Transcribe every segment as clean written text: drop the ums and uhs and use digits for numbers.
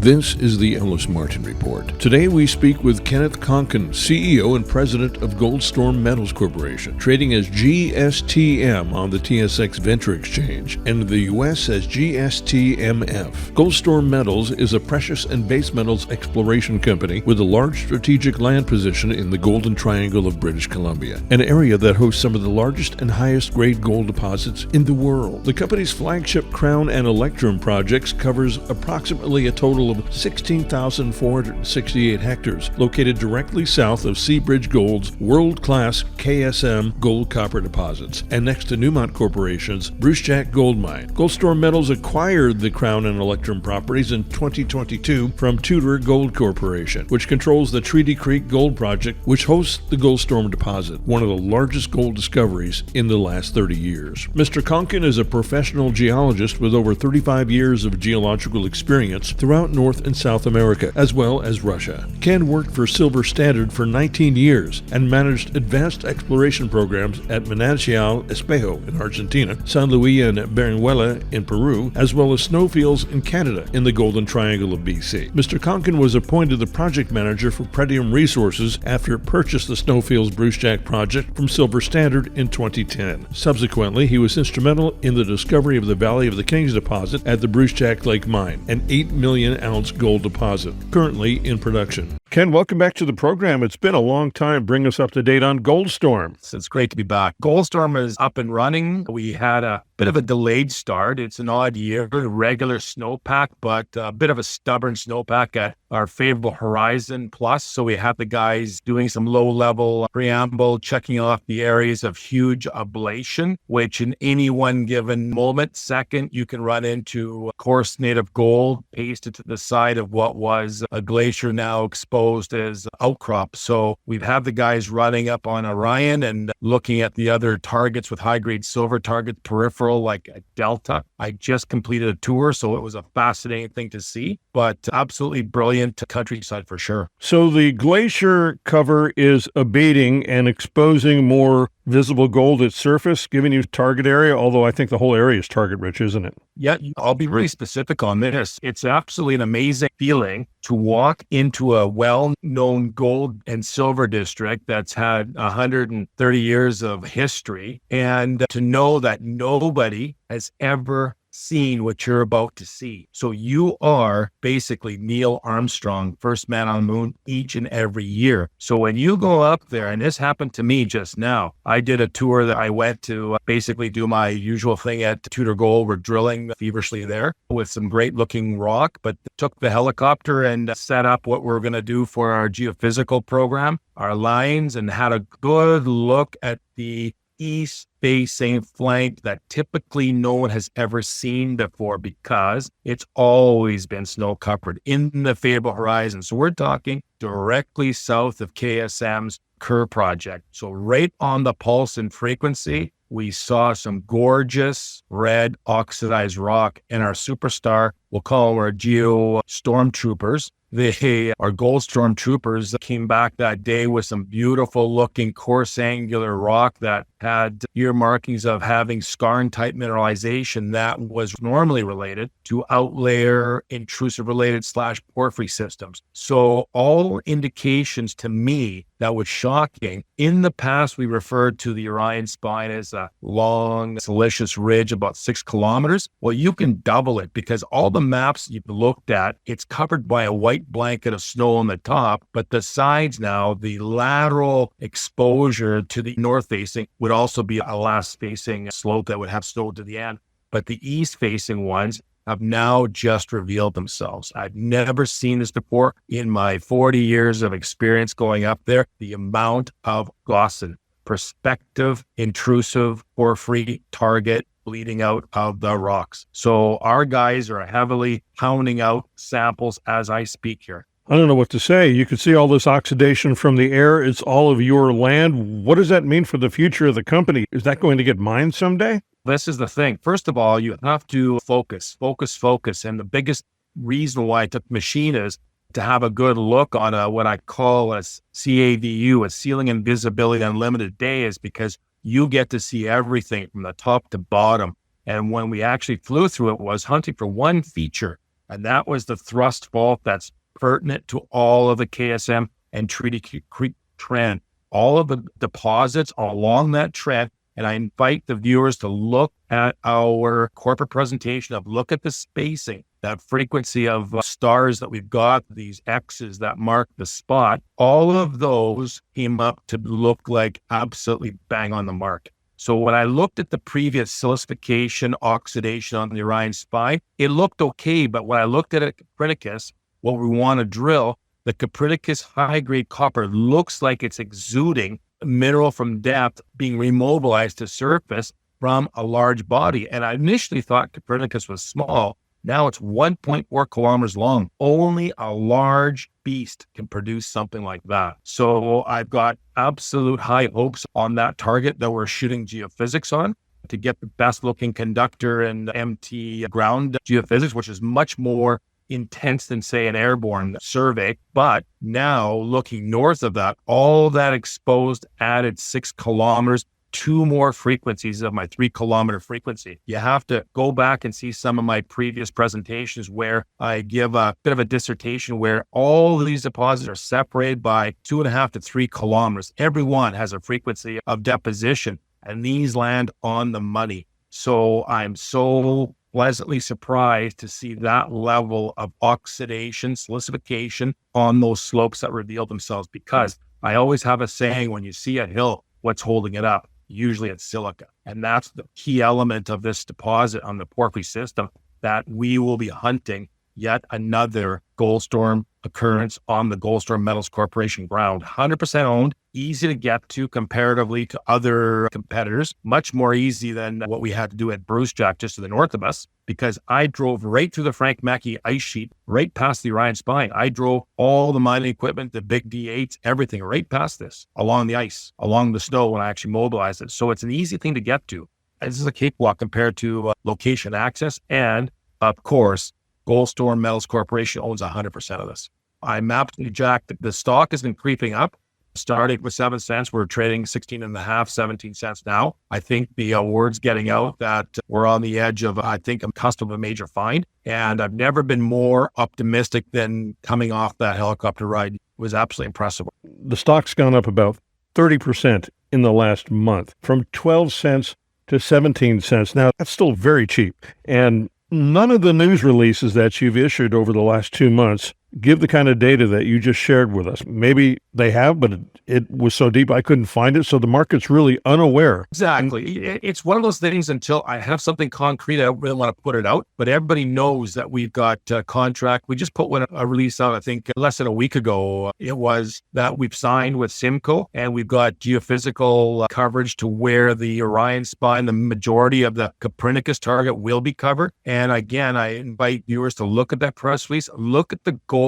This is the Ellis Martin Report. Today we speak with Kenneth Konkin, CEO and President of Goldstorm Metals Corporation, trading as GSTM on the TSXV Venture Exchange, and in the U.S. as GSTMF. Goldstorm Metals is a precious and base metals exploration company with a large strategic land position in the Golden Triangle of British Columbia, an area that hosts some of the largest and highest grade gold deposits in the world. The company's flagship Crown and Electrum projects covers approximately a total of 16,468 hectares, located directly south of Seabridge Gold's world-class KSM gold-copper deposits, and next to Newmont Corporation's Brucejack gold mine. Goldstorm Metals acquired the Crown and Electrum properties in 2022 from Tudor Gold Corporation, which controls the Treaty Creek Gold Project, which hosts the Goldstorm deposit, one of the largest gold discoveries in the last 30 years. Mr. Konkin is a professional geologist with over 35 years of geological experience throughout North and South America, as well as Russia. Ken worked for Silver Standard for 19 years and managed advanced exploration programs at Manantial Espejo in Argentina, San Luis and Berenguela in Peru, as well as snowfields in Canada in the Golden Triangle of BC. Mr. Konkin was appointed the project manager for Pretium Resources after it purchased the Snowfields Brucejack project from Silver Standard in 2010. Subsequently, he was instrumental in the discovery of the Valley of the Kings deposit at the Brucejack Lake Mine, an 8 million ounce gold deposit, currently in production. Ken, welcome back to the program. It's been a long time. Bring us up to date on Goldstorm. It's great to be back. Goldstorm is up and running. We had a bit of a delayed start. It's an odd year, regular snowpack, but a bit of a stubborn snowpack at our favorable horizon plus. So we had the guys doing some low-level preamble, checking off the areas of huge ablation, which in any one given moment, second, you can run into coarse native gold pasted to the side of what was a glacier now exposed as outcrop. So we've had the guys running up on Orion and looking at the other targets with high-grade silver targets, peripheral like a Delta. I just completed a tour, so it was a fascinating thing to see, but absolutely brilliant countryside for sure. So the glacier cover is abating and exposing more visible gold at surface, giving you target area, although I think the whole area is target rich, isn't it? Yeah, I'll be really specific on this. It's absolutely an amazing feeling to walk into a well-known gold and silver district that's had 130 years of history, and to know that nobody has ever seen what you're about to see. So you are basically Neil Armstrong, first man on the moon, each and every year. So when you go up there, and this happened to me just now, I did a tour that I went to basically do my usual thing at Tudor Gold. We're drilling feverishly there with some great looking rock, but took the helicopter and set up what we're going to do for our geophysical program, our lines, and had a good look at the east-facing flank that typically no one has ever seen before because it's always been snow-covered in the favorable horizon. So we're talking directly south of KSM's Kerr project. So right on the pulse and frequency, we saw some gorgeous red oxidized rock, and our superstar, we'll call them our Geo Stormtroopers. Our Gold Stormtroopers came back that day with some beautiful looking coarse angular rock that had earmarkings of having skarn-type mineralization that was normally related to outlayer intrusive related / porphyry systems. So all indications to me that was shocking. In the past, we referred to the Orion Spine as a long, siliceous ridge, about 6 kilometers. Well, you can double it because all the maps you've looked at, it's covered by a white blanket of snow on the top, but the sides now, the lateral exposure to the north-facing would also be a last-facing slope that would have snow to the end. But the east-facing ones have now just revealed themselves. I've never seen this before in my 40 years of experience going up there. The amount of gossan, prospective, intrusive, porphyry target bleeding out of the rocks. So our guys are heavily pounding out samples as I speak here. I don't know what to say. You can see all this oxidation from the air. It's all of your land. What does that mean for the future of the company? Is that going to get mined someday? This is the thing. First of all, you have to focus. And the biggest reason why I took the machine is to have a good look on what I call a CAVU, a Ceiling and Visibility Unlimited Day, is because you get to see everything from the top to bottom. And when we actually flew through it, was hunting for one feature And that was the thrust fault that's pertinent to all of the KSM and Treaty Creek trend, all of the deposits along that trend. And I invite the viewers to look at our corporate presentation look at the spacing, that frequency of stars that we've got, these X's that mark the spot. All of those came up to look like absolutely bang on the mark. So when I looked at the previous silicification, oxidation on the Orion Spine, it looked okay. But when I looked at Copernicus, what we want to drill, the Copernicus high-grade copper looks like it's exuding mineral from depth being remobilized to surface from a large body. And I initially thought Copernicus was small. Now it's 1.4 kilometers long. Only a large beast can produce something like that. So I've got absolute high hopes on that target that we're shooting geophysics on to get the best looking conductor and MT ground geophysics, which is much more intense than, say, an airborne survey. But now looking north of that, all that exposed added 6 kilometers, 2 more frequencies of my 3 kilometer frequency. You have to go back and see some of my previous presentations where I give a bit of a dissertation where all of these deposits are separated by 2.5 to 3 kilometers. Every one has a frequency of deposition, and these land on the money. So I'm so pleasantly surprised to see that level of oxidation, silicification on those slopes that reveal themselves, because I always have a saying, when you see a hill, what's holding it up? Usually it's silica. And that's the key element of this deposit on the porphyry system, that we will be hunting yet another Goldstorm occurrence on the Goldstorm Metals Corporation ground. 100% owned, easy to get to comparatively to other competitors, much more easy than what we had to do at Brucejack just to the north of us, because I drove right through the Frank Mackey ice sheet, right past the Orion Spine. I drove all the mining equipment, the big D8s, everything right past this, along the ice, along the snow when I actually mobilized it. So it's an easy thing to get to. This is a cakewalk compared to location access. And of course, Goldstorm Metals Corporation owns 100% of this. I mapped Jack. The stock has been creeping up. Started with 7 cents. We're trading 16.5, 17 cents now. I think the word's getting out that we're on the edge of, I think, a cusp of a major find. And I've never been more optimistic than coming off that helicopter ride. It was absolutely impressive. The stock's gone up about 30% in the last month, from 12 cents to 17 cents. Now, that's still very cheap. And none of the news releases that you've issued over the last 2 months give the kind of data that you just shared with us. Maybe they have, but it was so deep I couldn't find it. So the market's really unaware. Exactly. It's one of those things until I have something concrete, I don't really want to put it out, but everybody knows that we've got a contract. We just put a release out, I think less than a week ago. It was that we've signed with Simcoe, and we've got geophysical coverage to where the Orion Spine, the majority of the Copernicus target will be covered. And again, I invite viewers to look at that press release, look at the gold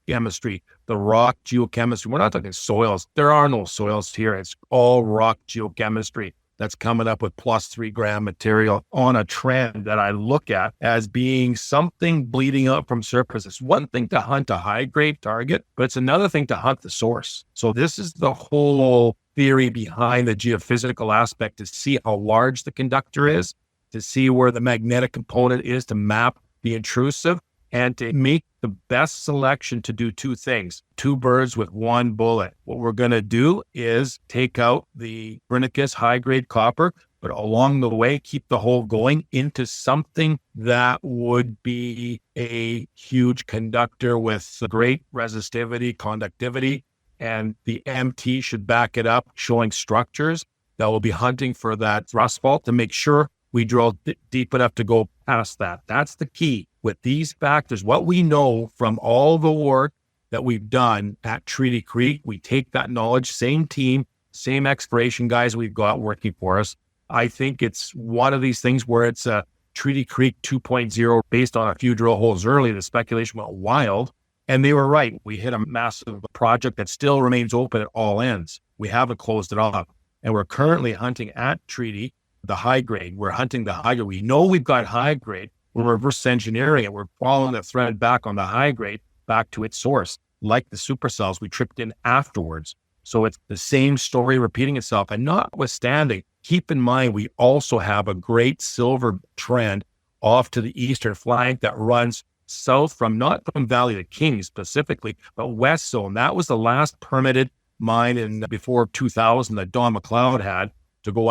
chemistry, the rock geochemistry. We're not talking soils. There are no soils here. It's all rock geochemistry that's coming up with plus 3 gram material on a trend that I look at as being something bleeding up from surface. It's one thing to hunt a high grade target, but it's another thing to hunt the source. So this is the whole theory behind the geophysical aspect, to see how large the conductor is, to see where the magnetic component is, to map the intrusive, and to make the best selection to do 2 things, 2 birds with 1 bullet. What we're going to do is take out the Copernicus high-grade copper, but along the way, keep the hole going into something that would be a huge conductor with great resistivity, conductivity, and the MT should back it up, showing structures that will be hunting for that thrust fault to make sure we drill deep enough to go past that. That's the key. With these factors, what we know from all the work that we've done at Treaty Creek, we take that knowledge, same team, same exploration guys we've got working for us. I think it's one of these things where it's a Treaty Creek 2.0 based on a few drill holes early. The speculation went wild, and they were right. We hit a massive project that still remains open at all ends. We haven't closed it off, and we're currently hunting at Treaty the high grade. We're hunting the high grade. We know we've got high grade. We're reverse engineering it. We're following the thread back on the high grade, back to its source. Like the supercells, we tripped in afterwards. So it's the same story repeating itself. And notwithstanding, keep in mind, we also have a great silver trend off to the eastern flank that runs south from, not from Valley of the Kings specifically, but West Zone. That was the last permitted mine in before 2000 that Don McLeod had to go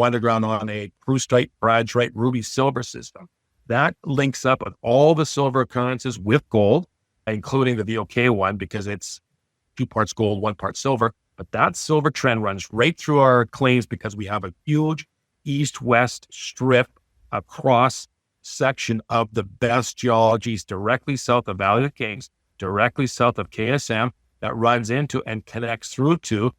underground on a Brucejack, Bradstrite, ruby silver system. That links up with all the silver occurrences with gold, including the VOK one, because it's 2 parts gold, 1 part silver. But that silver trend runs right through our claims because we have a huge east-west strip across section of the best geologies directly south of Valley of the Kings, directly south of KSM, that runs into and connects through to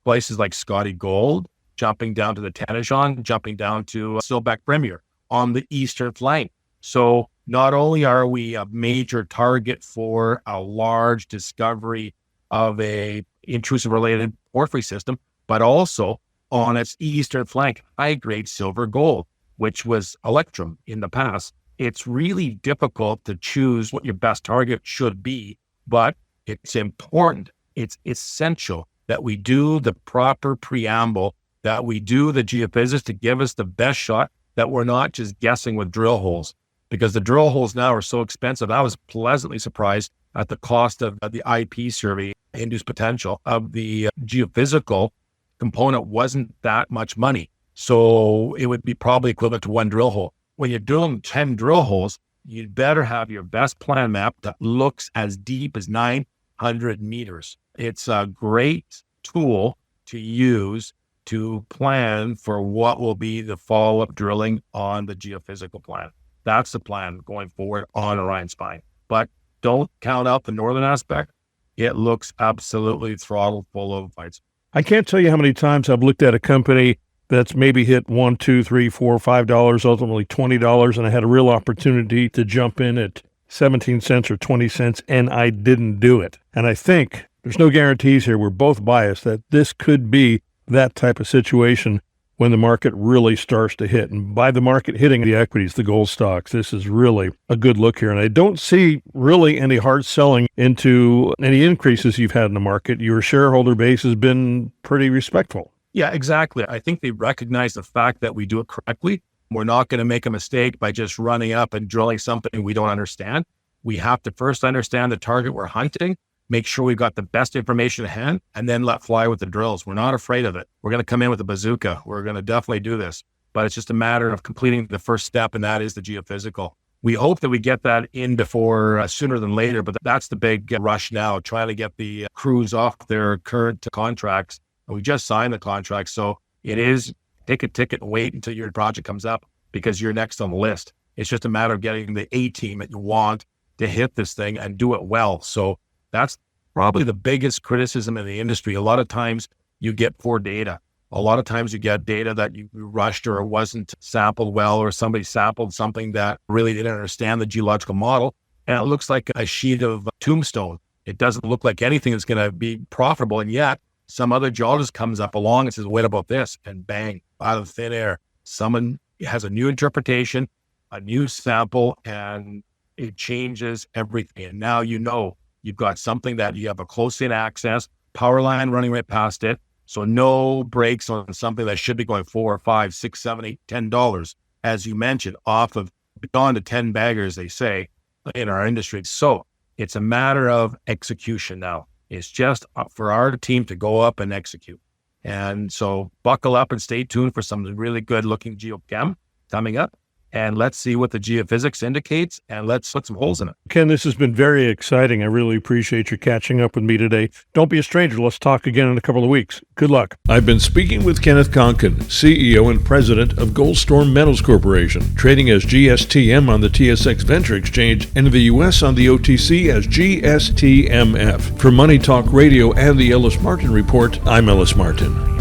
places like Scotty Gold, jumping down to the Tanajon, jumping down to Silbeck Premier on the eastern flank. So not only are we a major target for a large discovery of a intrusive related porphyry system, but also on its eastern flank, high-grade silver gold, which was Electrum in the past. It's really difficult to choose what your best target should be, but it's important, it's essential that we do the proper preamble, that we do the geophysics to give us the best shot, that we're not just guessing with drill holes, because the drill holes now are so expensive. I was pleasantly surprised at the cost of the IP survey, induced potential of the geophysical component wasn't that much money. So it would be probably equivalent to 1 drill hole. When you're doing 10 drill holes, you'd better have your best plan map that looks as deep as 900 meters. It's a great tool to use to plan for what will be the follow-up drilling on the geophysical plan. That's the plan going forward on Orion Spine. But don't count out the northern aspect. It looks absolutely throttle full of fights. I can't tell you how many times I've looked at a company that's maybe hit $1, $2, $3, $4, $5, ultimately $20, and I had a real opportunity to jump in at 17 cents or 20 cents, and I didn't do it. And I think there's no guarantees here. We're both biased that this could be that type of situation when the market really starts to hit. And by the market hitting the equities, the gold stocks, this is really a good look here. And I don't see really any hard selling into any increases you've had in the market. Your shareholder base has been pretty respectful. Yeah, exactly. I think they recognize the fact that we do it correctly. We're not going to make a mistake by just running up and drilling something we don't understand. We have to first understand the target we're hunting, make sure we've got the best information at hand, and then let fly with the drills. We're not afraid of it. We're going to come in with a bazooka. We're going to definitely do this, but it's just a matter of completing the first step, and that is the geophysical. We hope that we get that in before sooner than later, but that's the big rush now, trying to get the crews off their current contracts. We just signed the contract, so it is take a ticket and wait until your project comes up because you're next on the list. It's just a matter of getting the A team that you want to hit this thing and do it well. So that's probably the biggest criticism in the industry. A lot of times you get poor data. A lot of times you get data that you rushed or wasn't sampled well, or somebody sampled something that really didn't understand the geological model. And it looks like a sheet of tombstone. It doesn't look like anything that's going to be profitable. And yet some other geologist comes up along and says, what about this? And bang, out of thin air, someone has a new interpretation, a new sample, and it changes everything. And now you know you've got something that you have a close-in access, power line running right past it. So no breaks on something that should be going $4, $5, $6, $7, $8, $10, as you mentioned, off of beyond the 10 baggers, they say, in our industry. So it's a matter of execution now. It's just up for our team to go up and execute. And so buckle up and stay tuned for some really good looking geochem coming up. And let's see what the geophysics indicates, and let's put some holes in it. Ken, this has been very exciting. I really appreciate you catching up with me today. Don't be a stranger. Let's talk again in a couple of weeks. Good luck. I've been speaking with Kenneth Konkin, CEO and President of Goldstorm Metals Corporation, trading as GSTM on the TSX Venture Exchange and in the U.S. on the OTC as GSTMF. For Money Talk Radio and the Ellis Martin Report, I'm Ellis Martin.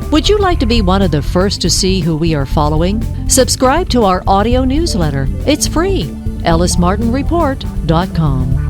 Would you like to be one of the first to see who we are following? Subscribe to our audio newsletter. It's free. EllisMartinReport.com.